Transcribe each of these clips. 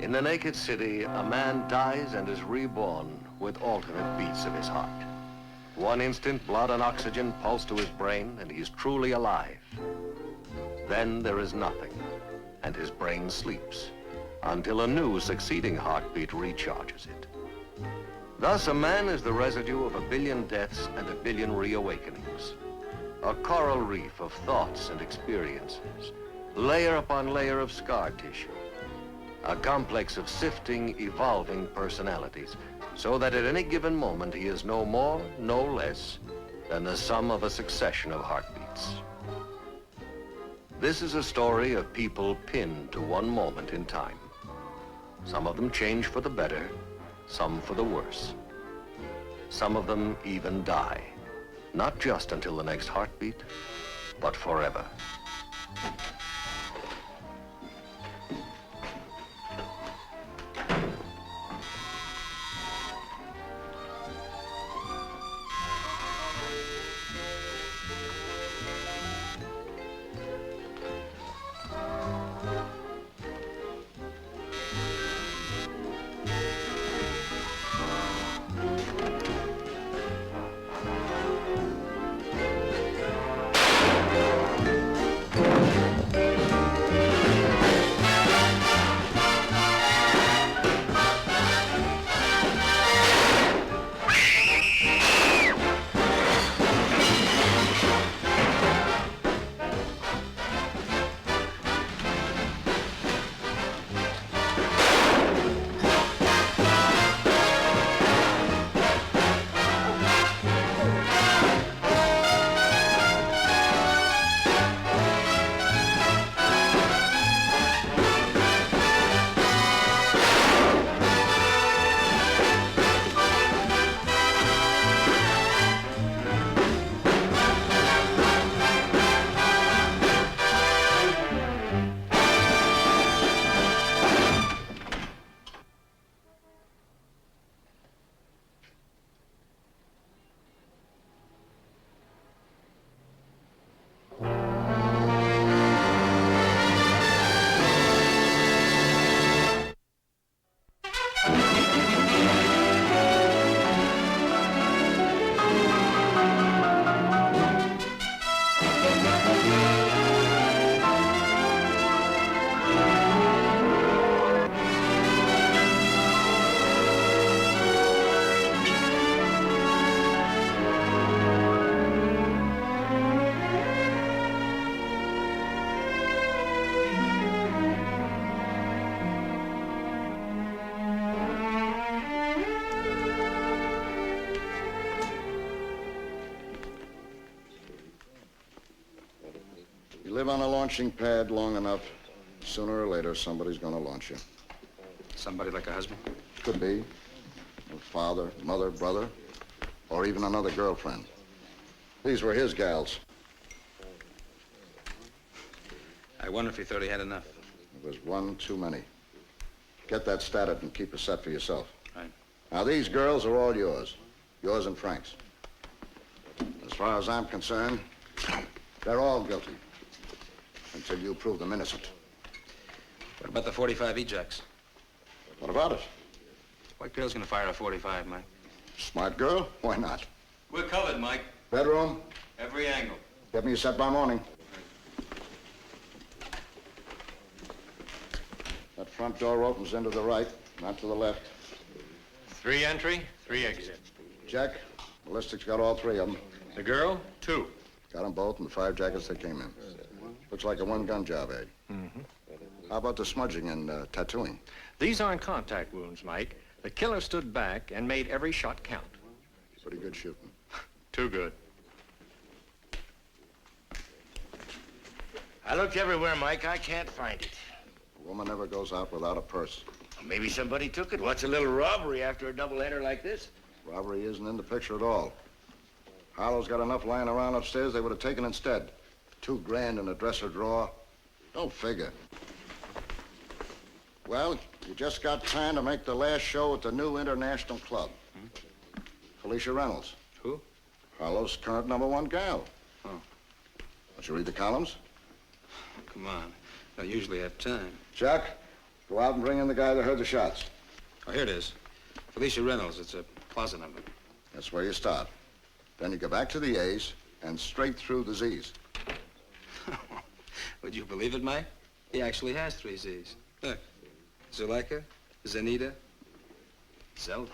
In the naked city, a man dies and is reborn with alternate beats of his heart. One instant, blood and oxygen pulse to his brain, and he is truly alive. Then there is nothing, and his brain sleeps, until a new succeeding heartbeat recharges it. Thus, a man is the residue of 1 billion deaths and 1 billion reawakenings. A coral reef of thoughts and experiences, layer upon layer of scar tissue. A complex of sifting, evolving personalities, so that at any given moment he is no more, no less than the sum of a succession of heartbeats. This is a story of people pinned to one moment in time. Some of them change for the better, some for the worse. Some of them even die, not just until the next heartbeat, but forever. Live on a launching pad long enough, sooner or later, somebody's gonna launch you. Somebody like a husband? Could be. A father, mother, brother, or even another girlfriend. These were his gals. I wonder if he thought he had enough. It was one too many. Get that statted and keep a set for yourself. Right. Now, these girls are all yours. Yours and Frank's. As far as I'm concerned, they're all guilty. Until you prove them innocent. What about the 45 ejects? What about it? What girl's gonna fire a 45, Mike? Smart girl? Why not? We're covered, Mike. Bedroom? Every angle. Get me a set by morning. That front door opens into the right, not to the left. 3 entry, 3 exit. Jack, ballistics got all 3 of them. The girl, 2. Got them both in the 5 jackets they came in. Looks like a one-gun job, eh? Mm-hmm. How about the smudging and tattooing? These aren't contact wounds, Mike. The killer stood back and made every shot count. Pretty good shooting. Too good. I looked everywhere, Mike. I can't find it. A woman never goes out without a purse. Maybe somebody took it. What's a little robbery after a double-header like this? Robbery isn't in the picture at all. Harlow's got enough lying around upstairs they would have taken instead. $2 grand in a dresser drawer. Don't figure. Well, you just got time to make the last show at the new International Club. Felicia Reynolds. Who? Harlow's current #1 gal. Oh. Don't you read the columns? Come on. I usually have time. Chuck, Go out and bring in the guy that heard the shots. Oh, here it is. Felicia Reynolds. It's a plaza number. That's where you start. Then you go back to the A's and straight through the Z's. Would you believe it, Mike? He actually has 3 Z's. Look. Zuleika, Zenita, Zelda.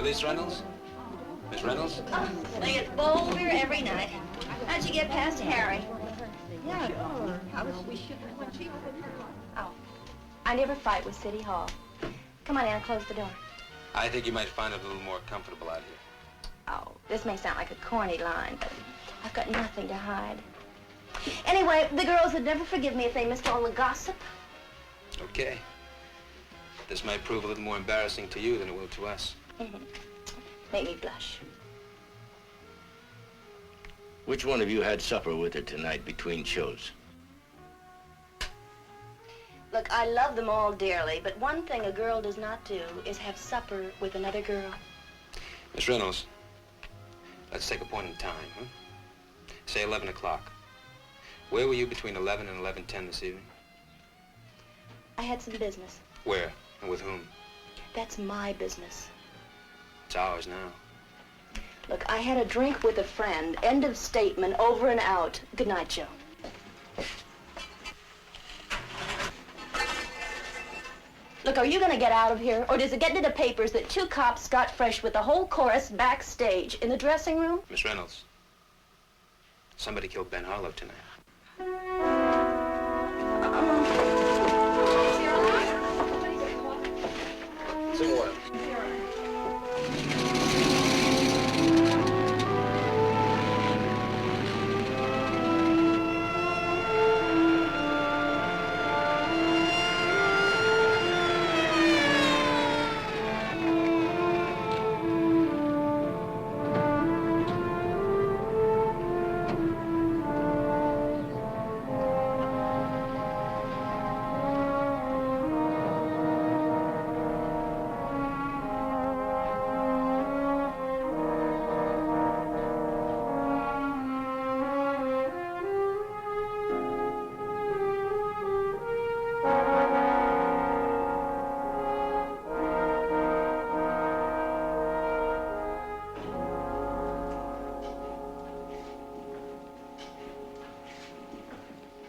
Miss Reynolds? Miss Reynolds? Oh, they get bolder every night. How'd you get past Harry? Yeah. Oh, I never fight with City Hall. Come on in and close the door. I think you might find it a little more comfortable out here. Oh, this may sound like a corny line, but I've got nothing to hide. Anyway, the girls would never forgive me if they missed all the gossip. Okay. This might prove a little more embarrassing to you than it will to us. Make me blush. Which one of you had supper with her tonight between shows? Look, I love them all dearly, but one thing a girl does not do is have supper with another girl. Miss Reynolds, let's take a point in time, huh? Say 11 o'clock. Where were you between 11 and 11:10 this evening? I had some business. Where and with whom? That's my business. It's ours now. Look, I had a drink with a friend. End of statement. Over and out. Good night, Joe. Look, are you going to get out of here? Or does it get into the papers that 2 cops got fresh with the whole chorus backstage in the dressing room? Miss Reynolds, somebody killed Ben Harlow tonight. Some water.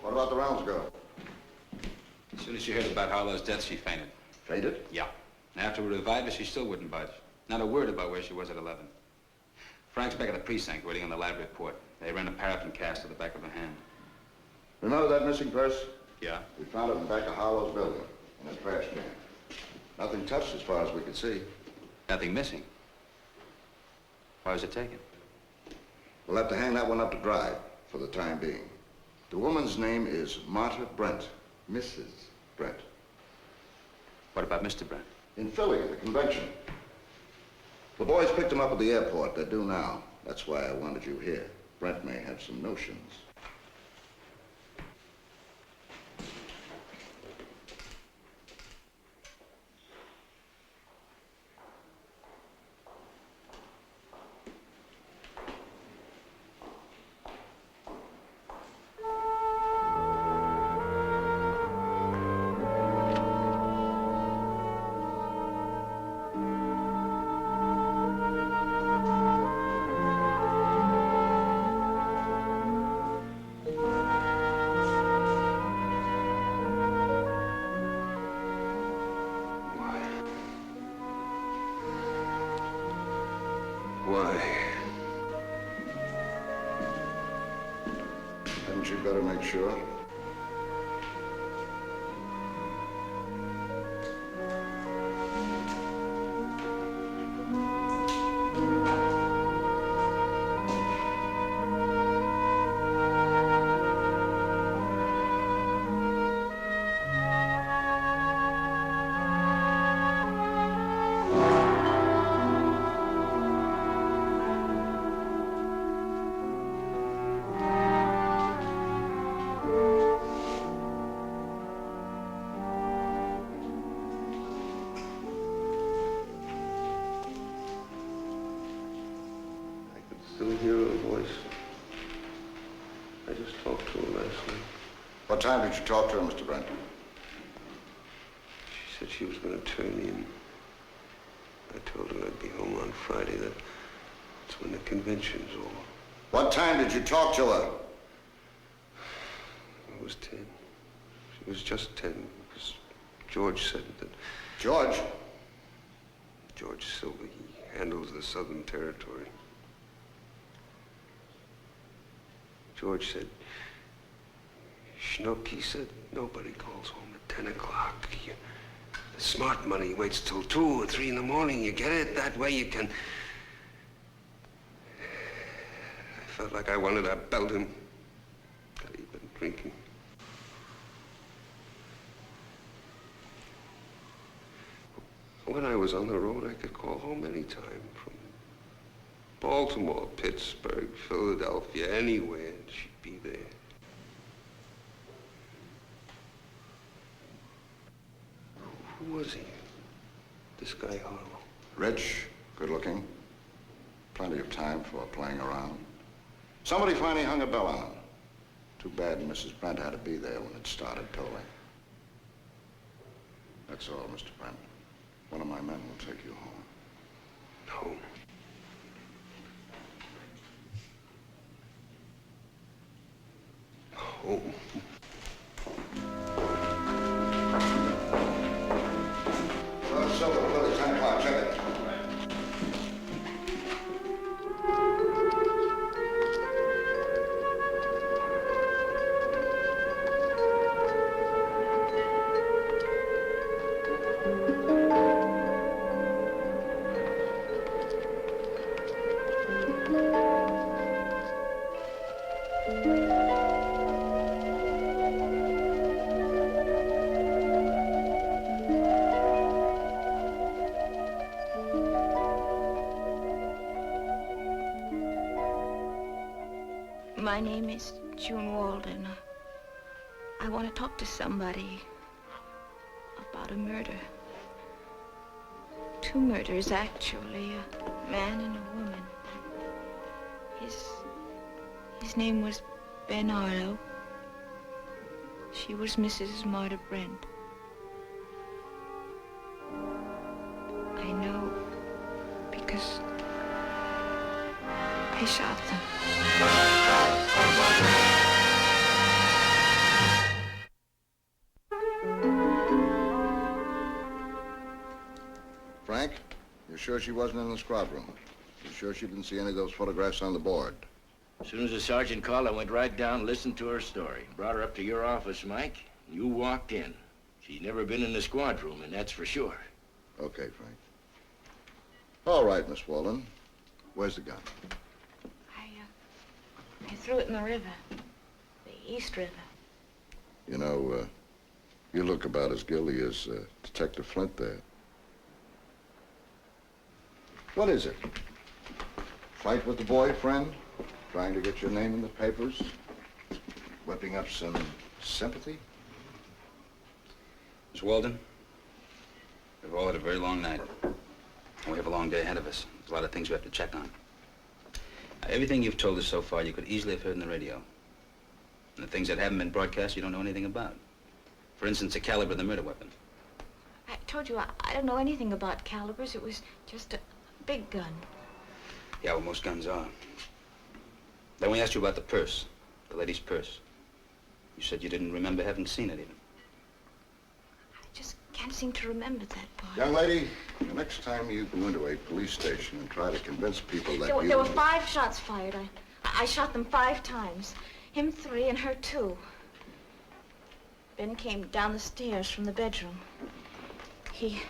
What about the Rounds girl? As soon as she heard about Harlow's death, she fainted. Fainted? Yeah. And after we revived her, she still wouldn't budge. Not a word about where she was at 11. Frank's back at the precinct waiting on the lab report. They ran a paraffin cast to the back of her hand. Remember that missing purse? Yeah? We found it in the back of Harlow's building, in a trash can. Nothing touched as far as we could see. Nothing missing. Why was it taken? We'll have to hang that one up to dry for the time being. The woman's name is Marta Brent, Mrs. Brent. What about Mr. Brent? In Philly at the convention. The boys picked him up at the airport. They do now. That's why I wanted you here. Brent may have some notions. Why? Hadn't you better make sure? Still hear her voice. I just talked to her last night. What time did you talk to her, Mr. Brent? She said she was going to turn in. I told her I'd be home on Friday. That's when the convention's over. What time did you talk to her? It was 10. It was just 10 because George said that. George? George Silver, he handles the Southern Territory. George said, Schnook, he said, nobody calls home at 10 o'clock. The smart money waits till 2 or 3 in the morning. You get it? That way you can... I felt like I wanted to belt him. That he'd been drinking. When I was on the road, I could call home anytime. From Baltimore, Pittsburgh, Philadelphia, anywhere, and she'd be there. Who was he? This guy Harlow. Rich, good looking. Plenty of time for playing around. Somebody finally hung a bell on him. Too bad Mrs. Brent had to be there when it started tolling. That's all, Mr. Brent. One of my men will take you home. Home? Home? Well, Silver, Billy, 10 o'clock, check it. My name is June Walden. I want to talk to somebody about a murder. 2 murders, actually. A man and a woman. His name was Ben Harlow. She was Mrs. Marta Brent. I know because I shot them. Frank, you sure she wasn't in the squad room? You sure she didn't see any of those photographs on the board? As soon as the sergeant called, I went right down and listened to her story. Brought her up to your office, Mike. You walked in. She's never been in the squad room, and that's for sure. Okay, Frank. All right, Miss Walden. Where's the gun? I threw it in the river. The East River. You know, you look about as guilty as Detective Flint there. What is it? Fight with the boyfriend? Trying to get your name in the papers? Whipping up some sympathy? Miss Walden, we've all had a very long night. And we have a long day ahead of us. There's a lot of things we have to check on. Everything you've told us so far, you could easily have heard in the radio. And the things that haven't been broadcast, you don't know anything about. For instance, the caliber of the murder weapon. I told you, I don't know anything about calibers. It was just a big gun. Yeah, well, most guns are. Then we asked you about the purse, the lady's purse. You said you didn't remember having seen it even. I just can't seem to remember that part. Young lady, the next time you go into a police station and try to convince people that There were 5 shots fired. I shot them 5 times. Him 3 and her 2. Ben came down the stairs from the bedroom. He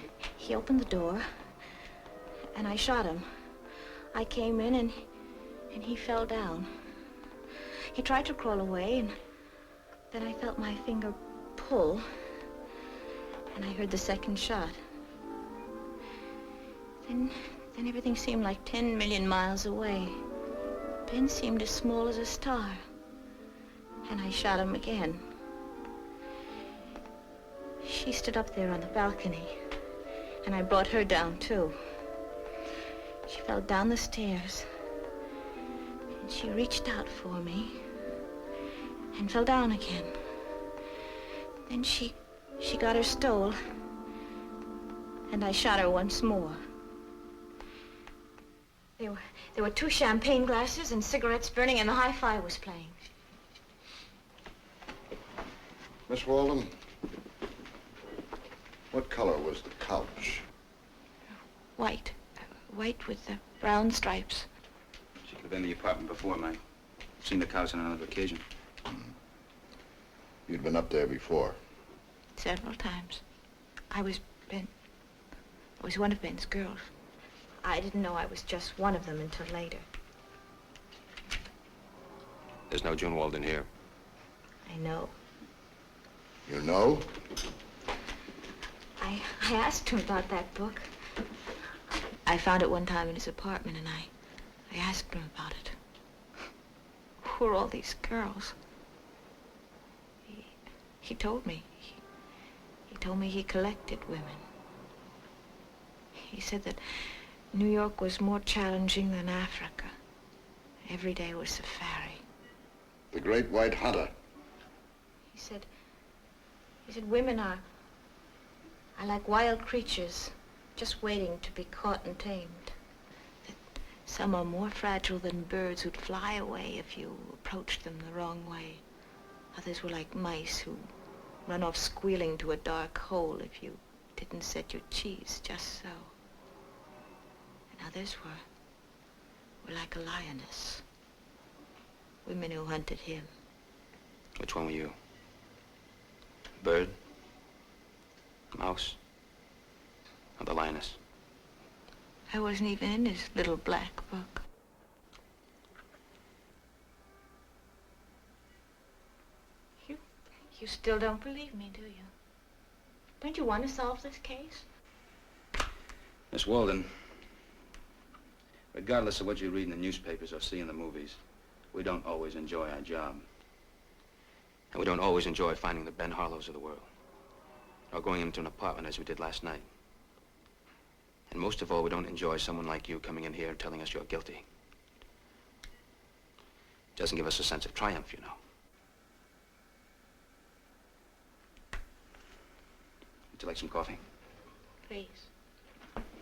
opened the door, and I shot him. I came in, and he fell down. He tried to crawl away, and then I felt my finger pull, and I heard the second shot. Then everything seemed like 10 million miles away. Ben seemed as small as a star, and I shot him again. She stood up there on the balcony, and I brought her down, too. She fell down the stairs, and she reached out for me and fell down again. Then she got her stole, and I shot her once more. There were 2 champagne glasses and cigarettes burning, and the hi-fi was playing. Miss Walden, what color was the couch? White. White with the brown stripes. She could have been in the apartment before, Mike. I've seen the couch on another occasion. You'd been up there before. Several times. I was one of Ben's girls. I didn't know I was just one of them until later. There's no June Walden here. I know. You know? I asked him about that book. I found it one time in his apartment, and I asked him about it. Who are all these girls? He told me. He told me he collected women. He said that New York was more challenging than Africa. Every day was safari. The great white hunter. He said women are like wild creatures, just waiting to be caught and tamed. That some are more fragile than birds who'd fly away if you approached them the wrong way. Others were like mice who run off squealing to a dark hole if you didn't set your cheese just so. And others were like a lioness. Women who hunted him. Which one were you? Bird? Mouse? Or the lioness? I wasn't even in his little black book. You still don't believe me, do you? Don't you want to solve this case? Miss Walden, regardless of what you read in the newspapers or see in the movies, we don't always enjoy our job. And we don't always enjoy finding the Ben Harlows of the world, or going into an apartment as we did last night. And most of all, we don't enjoy someone like you coming in here and telling us you're guilty. It doesn't give us a sense of triumph, you know. Would you like some coffee? Please.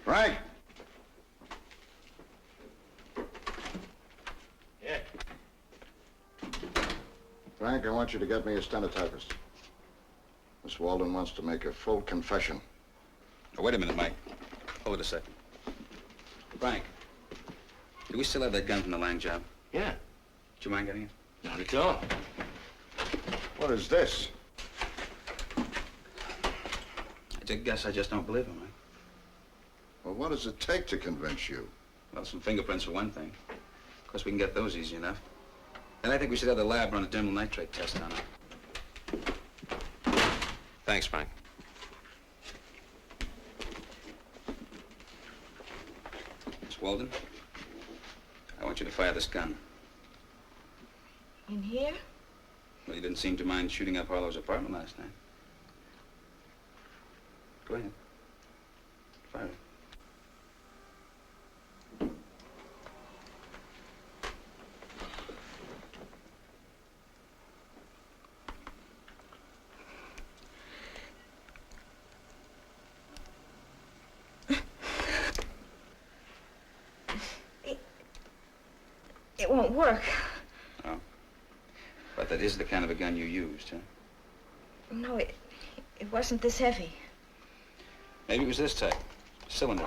Frank! Yeah. Frank, I want you to get me a stenotypist. Miss Walden wants to make a full confession. Oh, wait a minute, Mike. Hold it a second. Frank, do we still have that gun from the Lang job? Yeah. Would you mind getting it? Not at all. What is this? I guess I just don't believe him, Mike. Well, what does it take to convince you? Well, some fingerprints for one thing. Of course, we can get those easy enough. And I think we should have the lab run a dermal nitrate test on it. Thanks, Frank. Miss Walden, I want you to fire this gun. In here? Well, you didn't seem to mind shooting up Harlow's apartment last night. Go ahead. Fire it. It won't work. Oh. But that is the kind of a gun you used, huh? No, it wasn't this heavy. Maybe it was this type. Cylinder.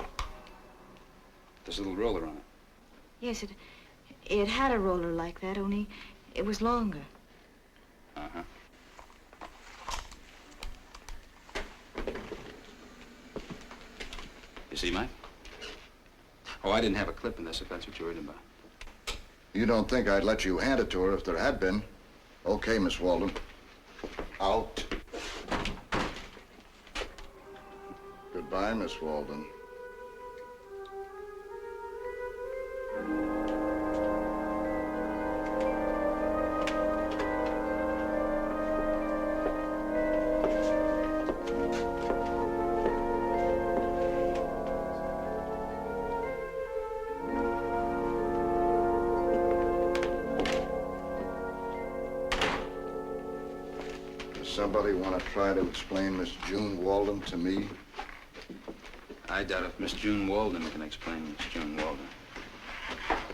There's a little roller on it. Yes, it had a roller like that, only it was longer. Uh-huh. You see, Mike? Oh, I didn't have a clip in this, if that's what you're worried about. You don't think I'd let you hand it to her if there had been? Okay, Miss Walden. Out. Goodbye, Miss Walden. Somebody want to try to explain Miss June Walden to me? I doubt if Miss June Walden can explain Miss June Walden.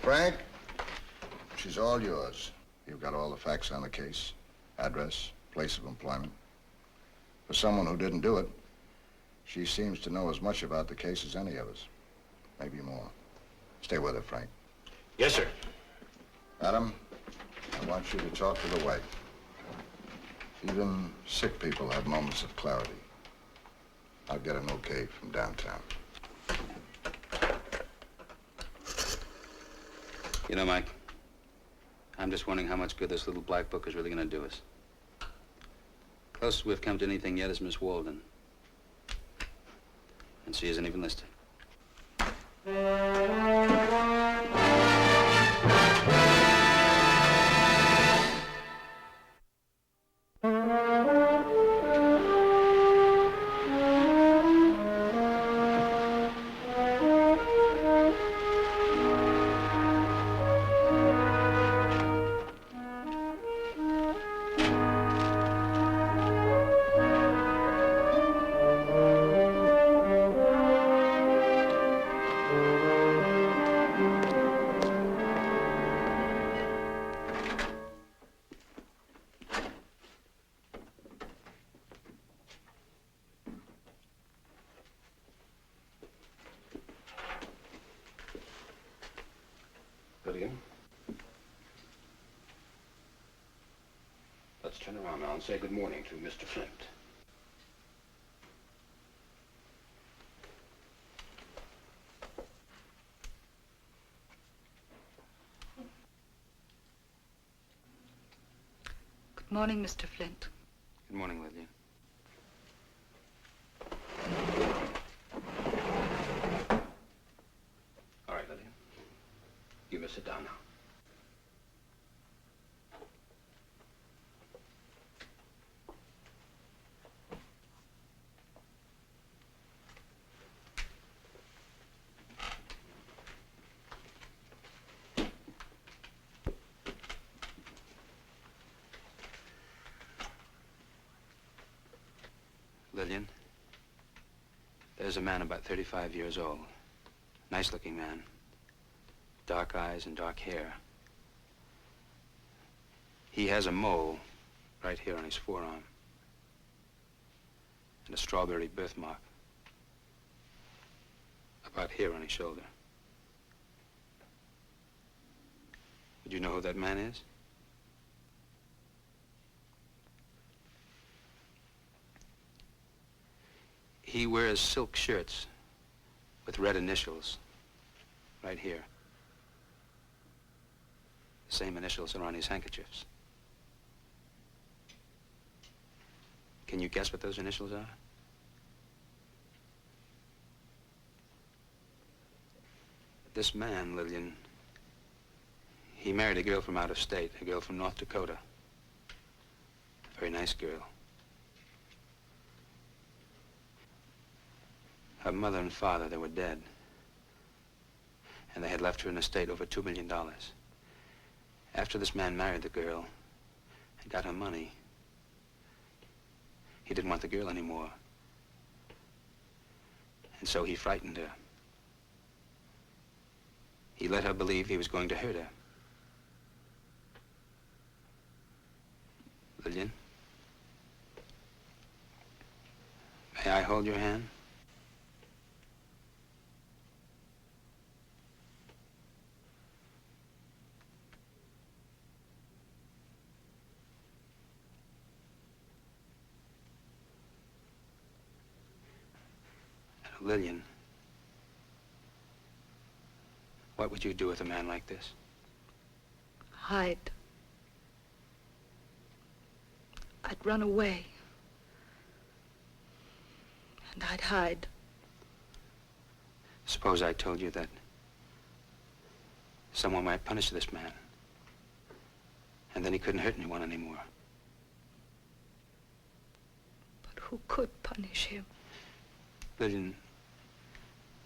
Frank, she's all yours. You've got all the facts on the case. Address, place of employment. For someone who didn't do it, she seems to know as much about the case as any of us. Maybe more. Stay with her, Frank. Yes, sir. Adam, I want you to talk to the wife. Even sick people have moments of clarity. I'll get an okay from downtown. You know, Mike, I'm just wondering how much good this little black book is really going to do us. Closest we've come to anything yet is Miss Walden. And she isn't even listed. Lillian? Let's turn around now and say good morning to Mr. Flint. Good morning, Mr. Flint. Good morning, Lillian. All right, Lillian. You may sit down now. Lillian, there's a man about 35 years old. Nice-looking man. Dark eyes and dark hair. He has a mole right here on his forearm. And a strawberry birthmark about here on his shoulder. Would you know who that man is? He wears silk shirts with red initials right here. The same initials are on his handkerchiefs. Can you guess what those initials are? This man, Lillian, he married a girl from out of state, a girl from North Dakota. A very nice girl. Her mother and father, they were dead. And they had left her an estate over $2 million. After this man married the girl and got her money, he didn't want the girl anymore. And so he frightened her. He let her believe he was going to hurt her. Lillian, may I hold your hand? Lillian, what would you do with a man like this? Hide. I'd run away. And I'd hide. Suppose I told you that someone might punish this man, and then he couldn't hurt anyone anymore. But who could punish him? Lillian,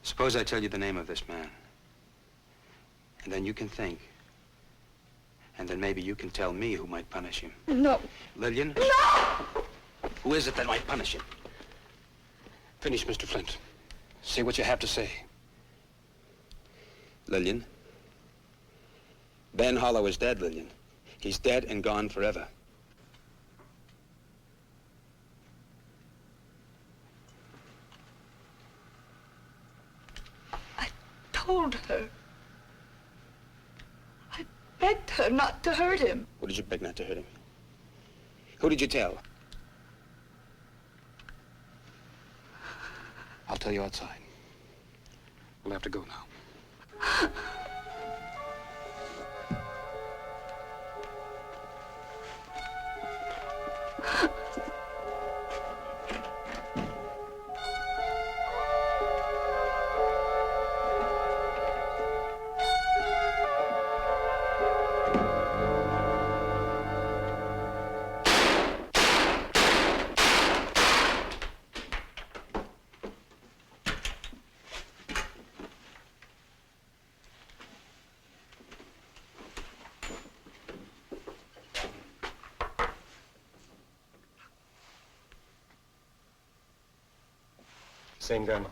suppose I tell you the name of this man, and then you can think, and then maybe you can tell me who might punish him. No. Lillian? No! Who is it that might punish him? Finish, Mr. Flint. Say what you have to say. Lillian? Ben Hollow is dead, Lillian. He's dead and gone forever. I told her. I begged her not to hurt him. Who did you beg not to hurt him? Who did you tell? I'll tell you outside. We'll have to go now. Same grandma.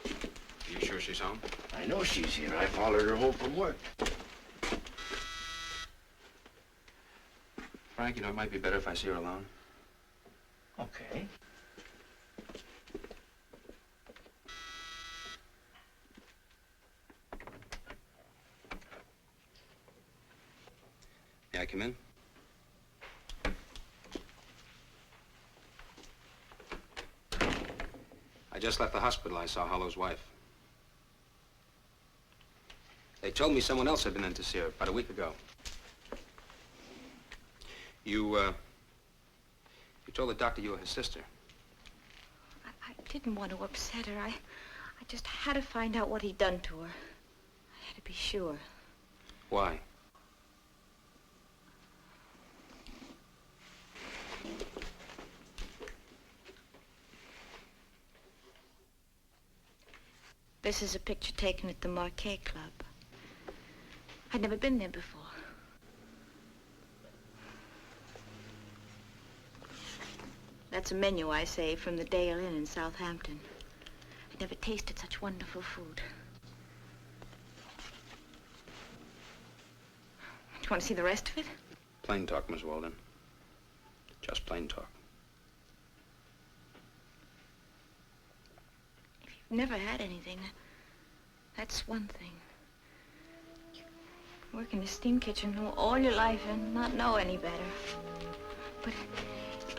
Are you sure she's home? I know she's here. I followed her home from work. Frank, you know, it might be better if I see her alone. Okay. May I come in? I just left the hospital. I saw Hollow's wife. They told me someone else had been in to see her about a week ago. You told the doctor you were his sister. I didn't want to upset her. I just had to find out what he'd done to her. I had to be sure. Why? This is a picture taken at the Marquet Club. I'd never been there before. That's a menu I saved from the Dale Inn in Southampton. I'd never tasted such wonderful food. Do you want to see the rest of it? Plain talk, Miss Walden. Just plain talk. If you've never had anything, that's one thing. You work in a steam kitchen all your life and not know any better. But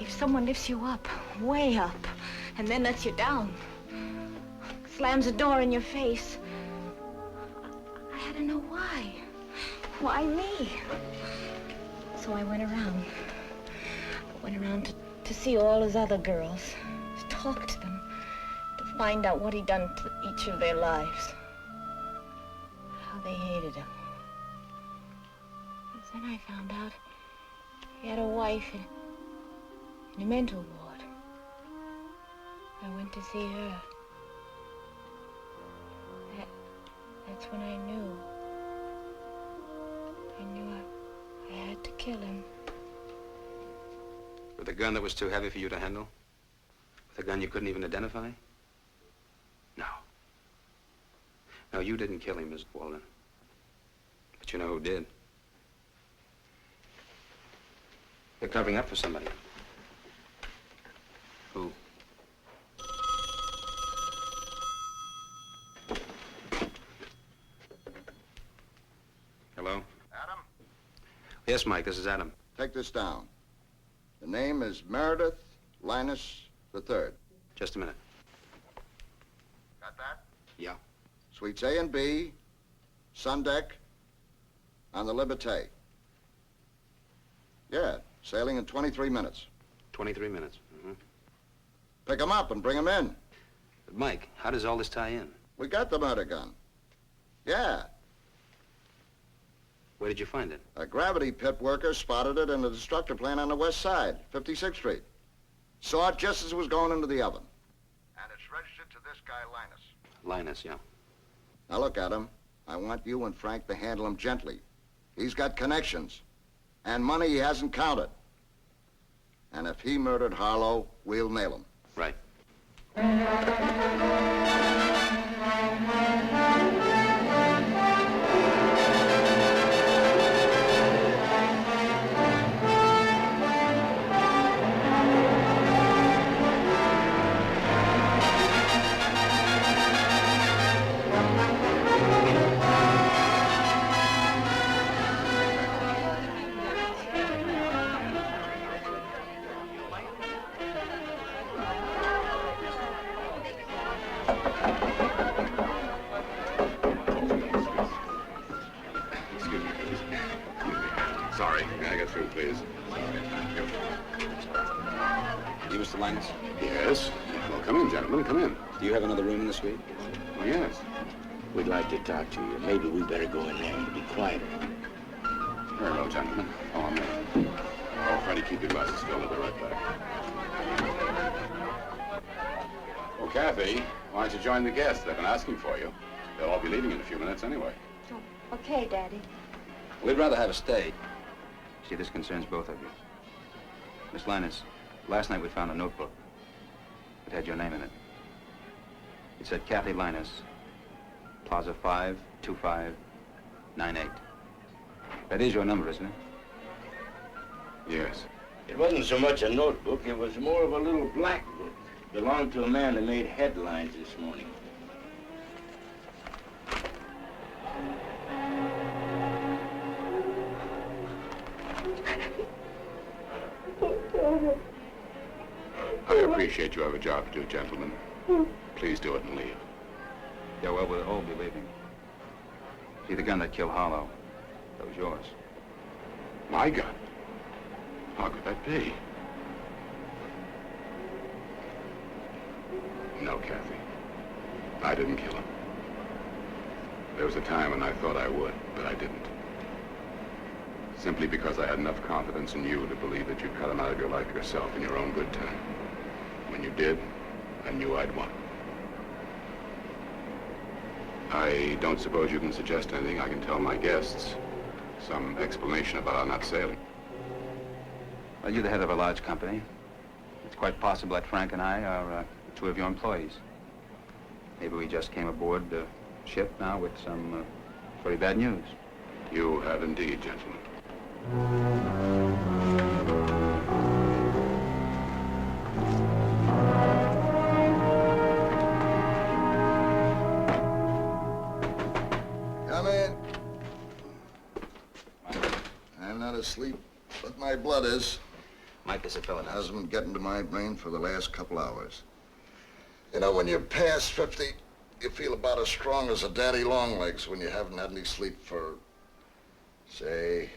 if someone lifts you up, way up, and then lets you down, slams a door in your face, I had to know why. Why me? So I went around. I went around to see all his other girls, to talk to them, to find out what he'd done to each of their lives. How they hated him. And then I found out he had a wife in a mental ward. I went to see her. That's when I knew. I had to kill him. With a gun that was too heavy for you to handle? With a gun you couldn't even identify? No. No, you didn't kill him, Miss Walden. But you know who did. You're covering up for somebody. Who? Hello? Adam? Yes, Mike, this is Adam. Take this down. The name is Meredith Linus III. Just a minute. Yeah. Suites A and B, Sun Deck, on the Liberté. Yeah, sailing in 23 minutes. 23 minutes. Mm-hmm. Pick 'em up and bring 'em in. But Mike, how does all this tie in? We got the murder gun. Yeah. Where did you find it? A gravity pit worker spotted it in the destructor plant on the west side, 56th Street. Saw it just as it was going into the oven. And it's registered to this guy, Linus. Linus, yeah. Now look at him. I want you and Frank to handle him gently. He's got connections. And money he hasn't counted. And if he murdered Harlow, we'll nail him. Right. Sorry, may I get through, please? You, Mr. Linus? Yes. Well, come in, gentlemen, come in. Do you have another room in the suite? Oh, yes. We'd like to talk to you. Maybe we better go in there and be quieter. Very well, gentlemen. Follow me. Oh, Freddie, keep your glasses filled. I'll be right back. Well, Kathy, why don't you join the guests? They've been asking for you. They'll all be leaving in a few minutes anyway. Oh, okay, Daddy. We'd rather have a stay. See, this concerns both of you. Miss Linus, last night we found a notebook. It had your name in it. It said Kathy Linus, Plaza 52598. That is your number, isn't it? Yes. It wasn't so much a notebook, it was more of a little black book. Belonged to a man that made headlines this morning. I appreciate you have a job to do, gentlemen. Please do it and leave. Yeah, well, we'll all be leaving. See, the gun that killed Harlow, that was yours. My gun? How could that be? No, Kathy. I didn't kill him. There was a time when I thought I would, but I didn't. Simply because I had enough confidence in you to believe that you'd cut him out of your life yourself in your own good time. When you did, I knew I'd won. I don't suppose you can suggest anything I can tell my guests. Some explanation about our not sailing. Well, you're the head of a large company. It's quite possible that Frank and I are two of your employees. Maybe we just came aboard the ship now with some very bad news. You have indeed, gentlemen. Come in. I'm not asleep, but my blood is. Mike is a fellow. It hasn't been getting to my brain for the last couple hours. You know, when you're past 50, you feel about as strong as a daddy longlegs when you haven't had any sleep for, say,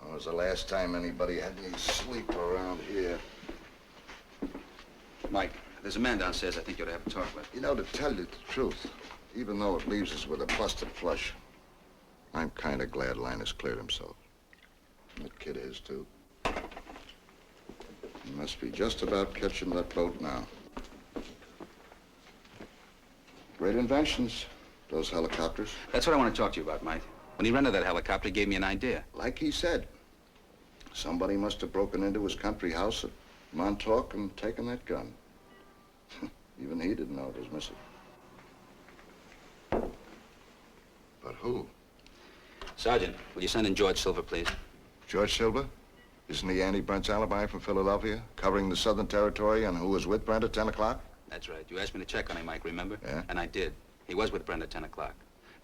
when was the last time anybody had any sleep around here? Mike, there's a man downstairs I think you ought to have a talk with. You know, to tell you the truth, even though it leaves us with a busted flush, I'm kind of glad Linus cleared himself. And the kid is, too. He must be just about catching that boat now. Great inventions, those helicopters. That's what I want to talk to you about, Mike. When he rented that helicopter, he gave me an idea. Like he said, somebody must have broken into his country house at Montauk and taken that gun. Even he didn't know it was missing. But who? Sergeant, will you send in George Silver, please? George Silver? Isn't he Andy Brent's alibi from Philadelphia, covering the Southern Territory and who was with Brent at 10 o'clock? That's right. You asked me to check on him, Mike, remember? Yeah. And I did. He was with Brent at 10 o'clock.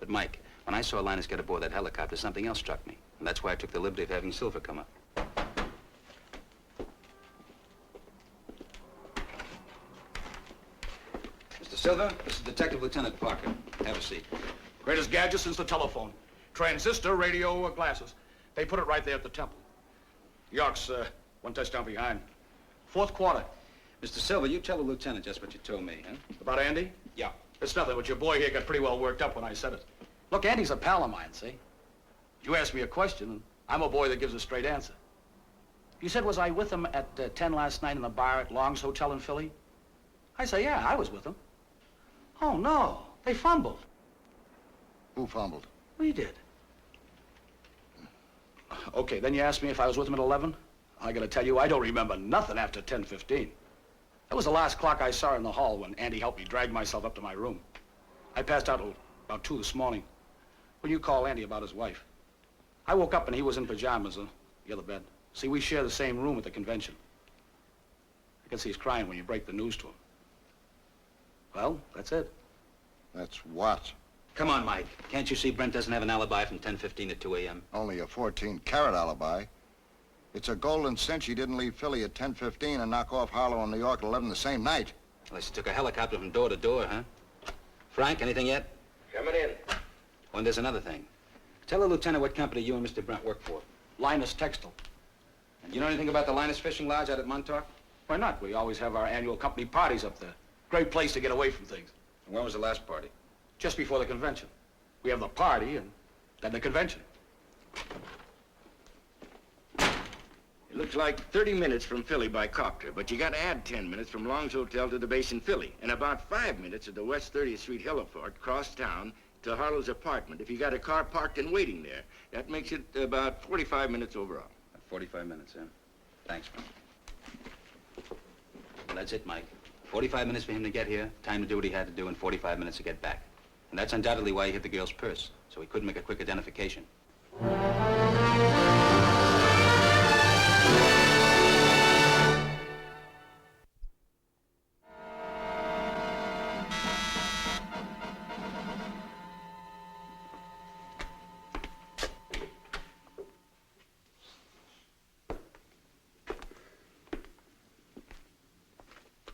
But, Mike, when I saw Linus get aboard that helicopter, something else struck me. And that's why I took the liberty of having Silver come up. Mr. Silver, this is Detective Lieutenant Parker. Have a seat. Greatest gadget since the telephone. Transistor, radio, glasses. They put it right there at the temple. York's one touchdown behind. Fourth quarter. Mr. Silver, you tell the lieutenant just what you told me, huh? About Andy? Yeah. It's nothing, but your boy here got pretty well worked up when I said it. Look, Andy's a pal of mine, see? You asked me a question, and I'm a boy that gives a straight answer. You said, was I with him at 10 last night in the bar at Long's Hotel in Philly? I say, yeah, I was with him. Oh, no, they fumbled. Who fumbled? We did. Okay, then you asked me if I was with him at 11. I gotta tell you, I don't remember nothing after 10:15. That was the last clock I saw in the hall when Andy helped me drag myself up to my room. I passed out about 2 this morning when you called Andy about his wife. I woke up and he was in pajamas on the other bed. See, we share the same room at the convention. I can see he's crying when you break the news to him. Well, that's it. That's what? Come on, Mike. Can't you see Brent doesn't have an alibi from 10:15 to 2 a.m.? Only a 14-carat alibi. It's a golden cinch he didn't leave Philly at 10:15 and knock off Harlow in New York at 11 the same night. Unless he took a helicopter from door to door, huh? Frank, anything yet? Coming in. Oh, and there's another thing. Tell the lieutenant what company you and Mr. Brent work for. Linus Textile. And you know anything about the Linus Fishing Lodge out at Montauk? Why not? We always have our annual company parties up there. Great place to get away from things. And when was the last party? Just before the convention. We have the party and then the convention. It looks like 30 minutes from Philly by copter, but you got to add 10 minutes from Long's Hotel to the base in Philly, and about 5 minutes at the West 30th Street heliport, cross town, to Harlow's apartment. If you got a car parked and waiting there, that makes it about 45 minutes overall. 45 minutes, huh? Thanks, Frank. Well, that's it, Mike. 45 minutes for him to get here, time to do what he had to do, and 45 minutes to get back. And that's undoubtedly why he hit the girl's purse, so he couldn't make a quick identification.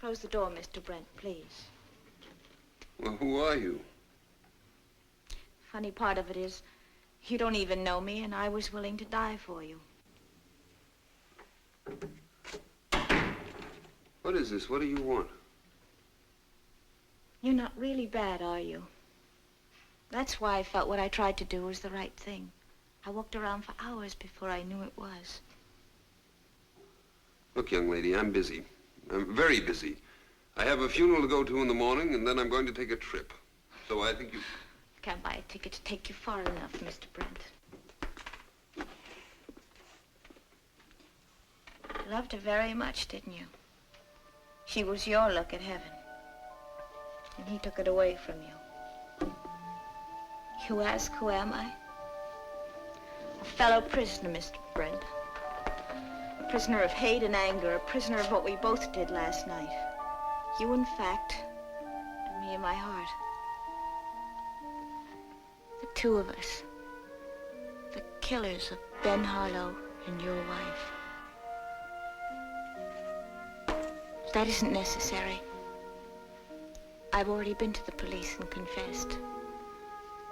Close the door, Mr. Brent, please. Well, who are you? Funny part of it is, you don't even know me, and I was willing to die for you. What is this? What do you want? You're not really bad, are you? That's why I felt what I tried to do was the right thing. I walked around for hours before I knew it was. Look, young lady, I'm busy. I'm very busy. I have a funeral to go to in the morning, and then I'm going to take a trip. So I think you... Can't buy a ticket to take you far enough, Mr. Brent. You loved her very much, didn't you? She was your luck at heaven. And he took it away from you. You ask, who am I? A fellow prisoner, Mr. Brent. A prisoner of hate and anger, a prisoner of what we both did last night. You in fact, and me in my heart. The two of us. The killers of Ben Harlow and your wife. That isn't necessary. I've already been to the police and confessed.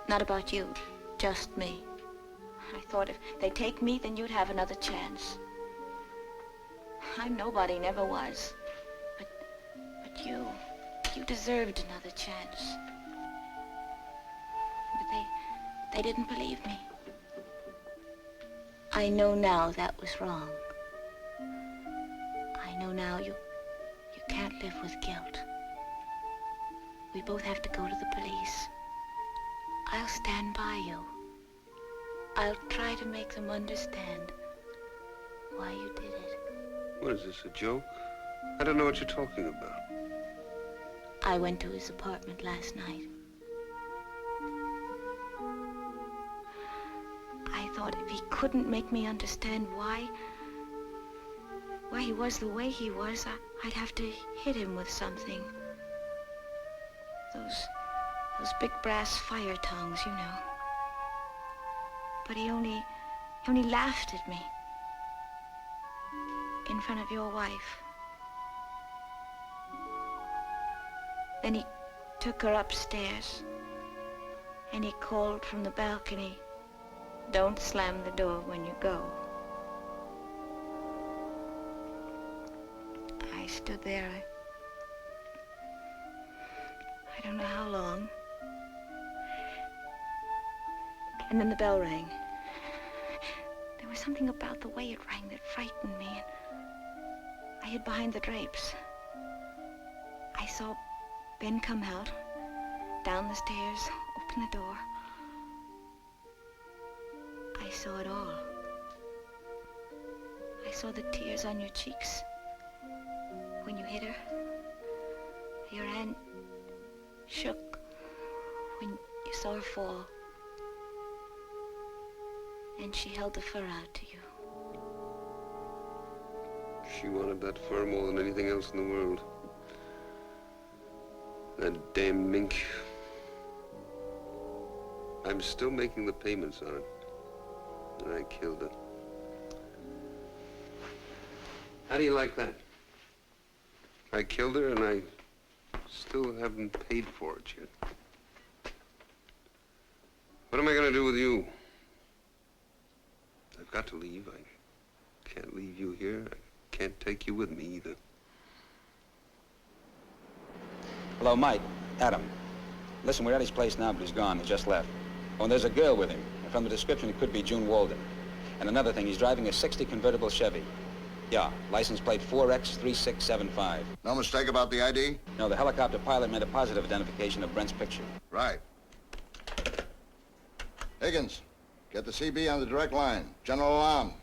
Not about you, just me. I thought if they take me, then you'd have another chance. I'm nobody, never was. But you deserved another chance. But they didn't believe me. I know now that was wrong. I know now you can't live with guilt. We both have to go to the police. I'll stand by you. I'll try to make them understand why you did it. What is this, a joke? I don't know what you're talking about. I went to his apartment last night. I thought if he couldn't make me understand why he was the way he was, I'd have to hit him with something. Those big brass fire tongs, you know. But he only laughed at me. In front of your wife. Then he took her upstairs, and he called from the balcony, "Don't slam the door when you go." I stood there, I don't know how long. And then the bell rang. There was something about the way it rang that frightened me, and I hid behind the drapes. I saw Ben come out, down the stairs, open the door. I saw it all. I saw the tears on your cheeks when you hit her. Your hand shook when you saw her fall. And she held the fur out to you. She wanted that fur more than anything else in the world. That damn mink. I'm still making the payments on it. And I killed her. How do you like that? I killed her and I still haven't paid for it yet. What am I going to do with you? I've got to leave. I can't leave you here. I can't take you with me either. Hello, Mike. Adam. Listen, we're at his place now, but he's gone. He just left. Oh, and there's a girl with him. And from the description, it could be June Walden. And another thing, he's driving a '60 convertible Chevy. Yeah, license plate 4X3675. No mistake about the ID? No, the helicopter pilot made a positive identification of Brent's picture. Right. Higgins, get the CB on the direct line. General alarm.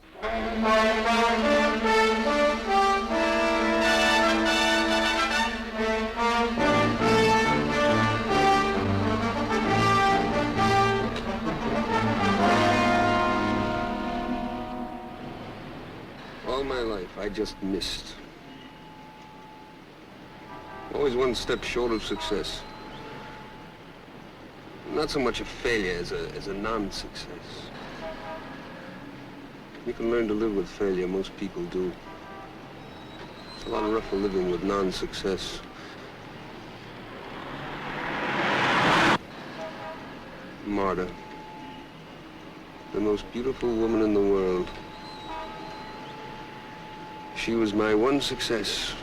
All my life, I just missed. Always one step short of success. Not so much a failure as a non-success. You can learn to live with failure, most people do. It's a lot rougher living with non-success. Marta, the most beautiful woman in the world. She was my one success.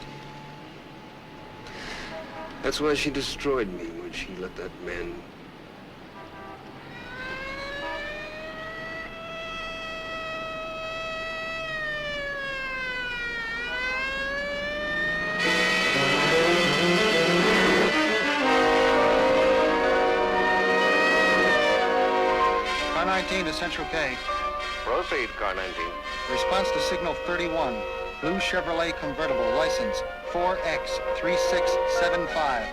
That's why she destroyed me when she let that man... Car 19 to Central K. Proceed, Car 19. Response to signal 31. Blue Chevrolet convertible, license 4X3675.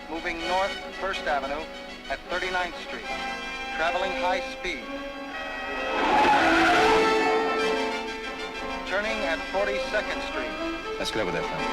Moving north 1st Avenue at 39th Street. Traveling high speed. Turning at 42nd Street. Let's get over there, friend.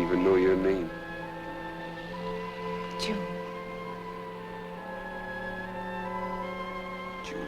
even know your name. June. June.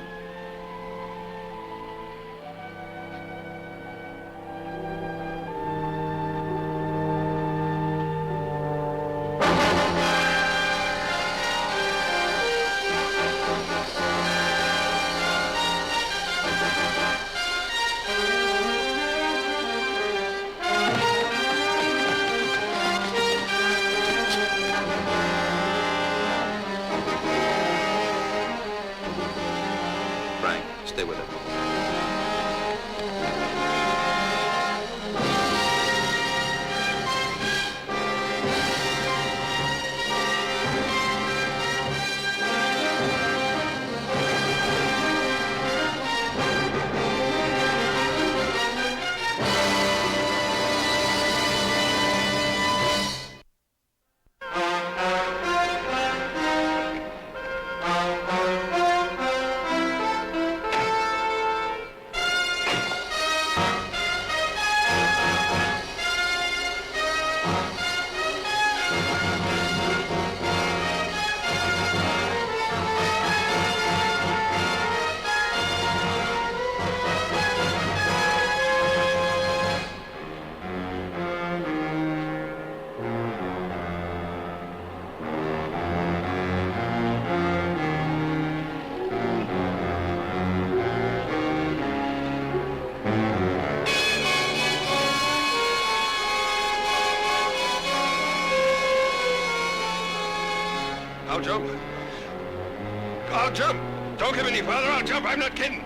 Frank, stay with him. I'll jump. I'll jump. Don't give any farther. I'll jump. I'm not kidding.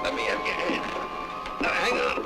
Let me have your hand. Now, hang on.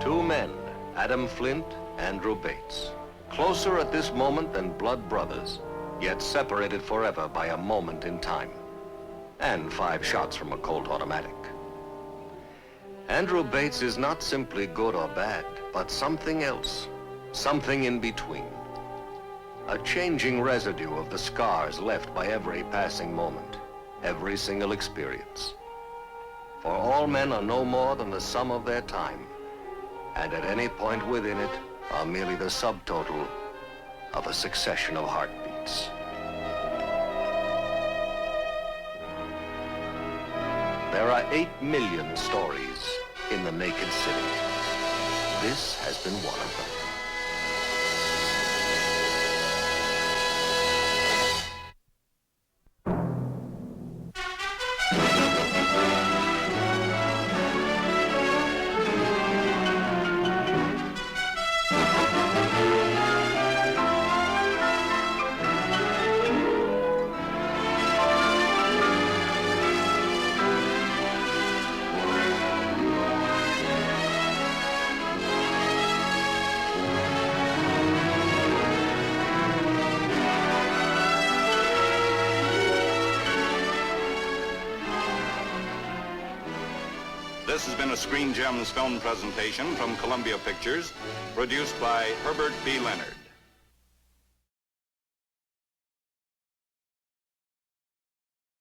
Two men, Adam Flint, Andrew Bates. Closer at this moment than blood brothers, yet separated forever by a moment in time. And 5 shots from a Colt automatic. Andrew Bates is not simply good or bad, but something else. Something in between. A changing residue of the scars left by every passing moment, every single experience. For all men are no more than the sum of their time, and at any point within it are merely the subtotal of a succession of heartbeats. There are 8 million stories in the naked city. This has been one of them. This has been a Screen Gems film presentation from Columbia Pictures, produced by Herbert B. Leonard.